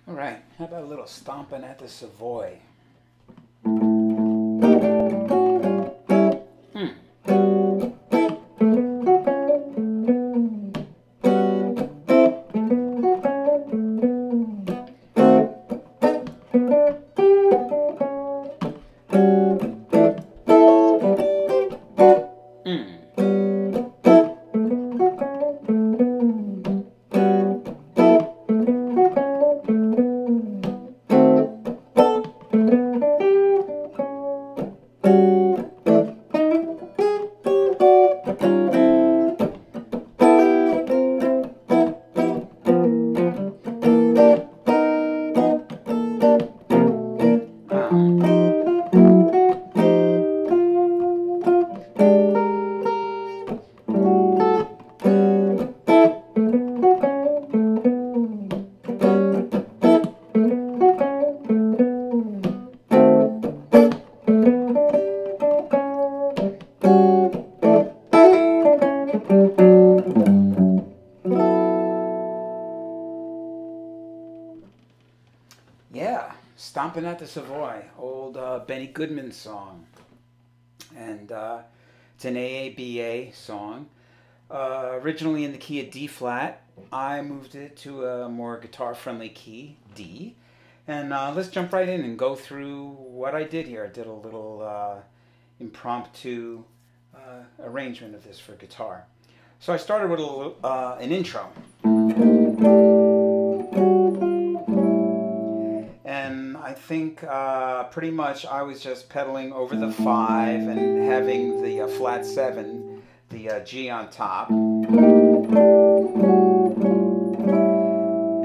All right, how about a little stomping at the Savoy? Yeah, Stompin' at the Savoy, old Benny Goodman song. And it's an AABA song. Originally in the key of D flat, I moved it to a more guitar-friendly key, D. And let's jump right in and go through what I did here. I did a little impromptu arrangement of this for guitar. So I started with an intro. And I think pretty much I was just pedaling over the 5 and having the flat 7, the G on top.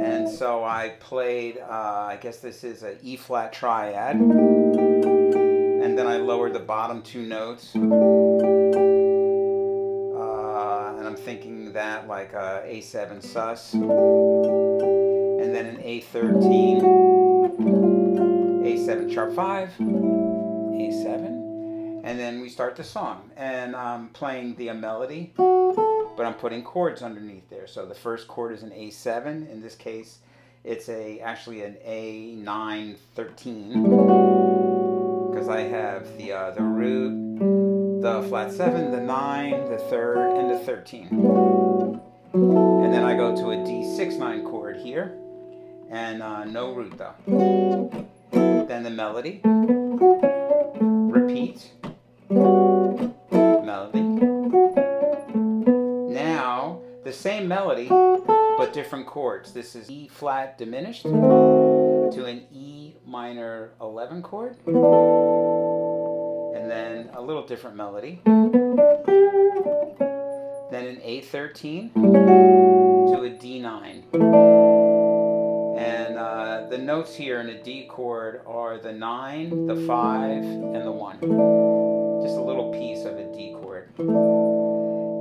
And so I played, I guess this is an E flat triad. And then I lowered the bottom 2 notes. And I'm thinking that like A7 sus. And then an A13. A7 sharp 5, A7, and then we start the song. And I'm playing the melody, but I'm putting chords underneath there. So the first chord is an A7. In this case, it's actually an A9 13, because I have the root, the flat 7, the 9, the 3rd, and the 13. And then I go to a D6 9 chord here, and no root though. Then the melody, repeat, melody. Now, the same melody, but different chords. This is E flat diminished to an E minor 11 chord, and then a little different melody. Then an A13 to a D9. And the notes here in a D chord are the 9, the 5, and the 1. Just a little piece of a D chord.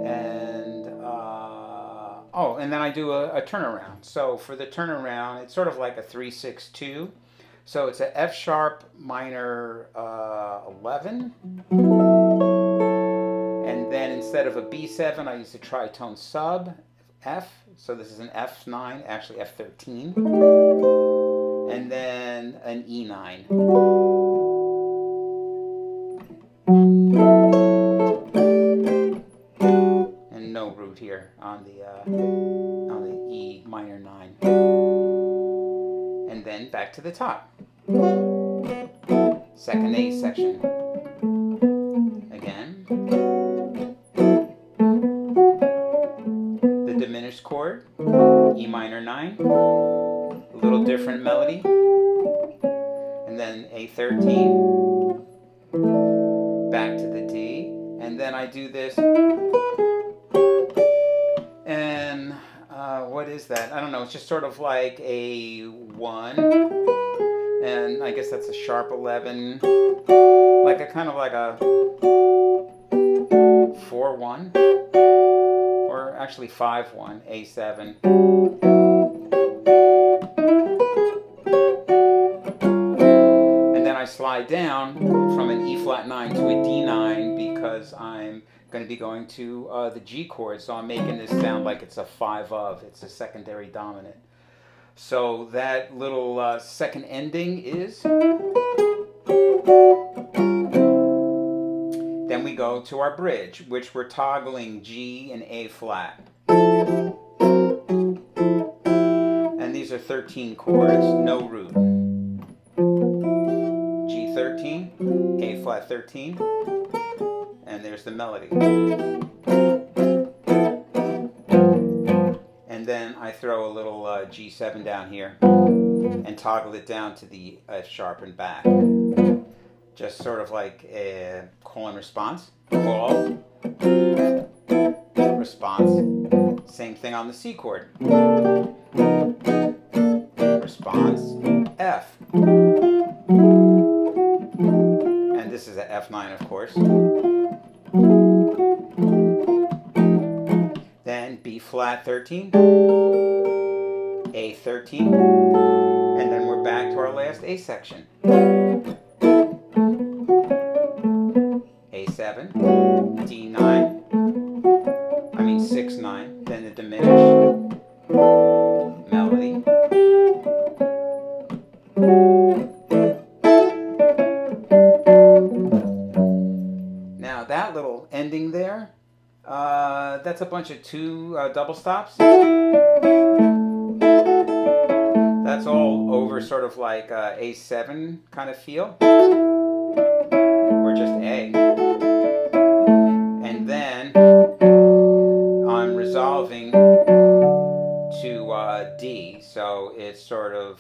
And, oh, and then I do a turnaround. So for the turnaround, it's sort of like a 3-6-2. So it's a F sharp minor 11. And then instead of a B7, I use a tritone sub. F, so this is an F9, actually F13, and then an E9. And no root here on the E minor 9. And then back to the top. Second A section. Again. Diminished chord, E minor 9, a little different melody, and then A13, back to the D, and then I do this, and what is that? I don't know, it's just sort of like a 1, and I guess that's a sharp 11, like a kind of like a 4-1. Or actually 5-1, A7. And then I slide down from an E flat 9 to a D9 because I'm going to be going to the G chord. So I'm making this sound like it's a 5 of. It's a secondary dominant. So that little second ending is. Then we go to our bridge, which we're toggling G and A flat. And these are 13 chords, no root. G 13, A flat 13, and there's the melody. And then I throw a little G7 down here and toggle it down to the F sharp and back. Just sort of like a call and response. Call, response. Same thing on the C chord. Response, F. And this is a F9, of course. Then B flat 13, A 13, and then we're back to our last A section. A7, D9, 6/9, then the diminished melody. Now that little ending there, that's a bunch of two double stops. That's all over sort of like A7 kind of feel, or just A. And then I'm resolving to D, so it's sort of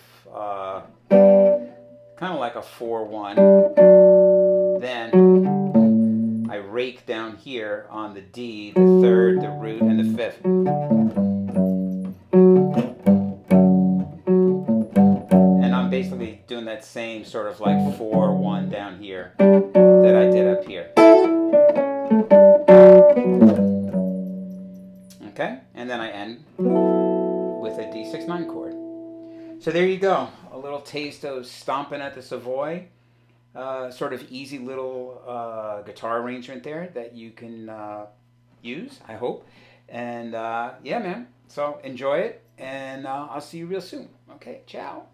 kind of like a 4/1. Then I rake down here on the D, the third, the root, and the fifth. And I'm basically doing that same sort of like 4/1 down here that I did up here. Okay, and then I end with a D6/9 chord. So there you go, a little taste of Stompin' at the Savoy. Sort of easy little guitar arrangement there that you can use, I hope. And yeah, man, so enjoy it, and I'll see you real soon. Okay, ciao.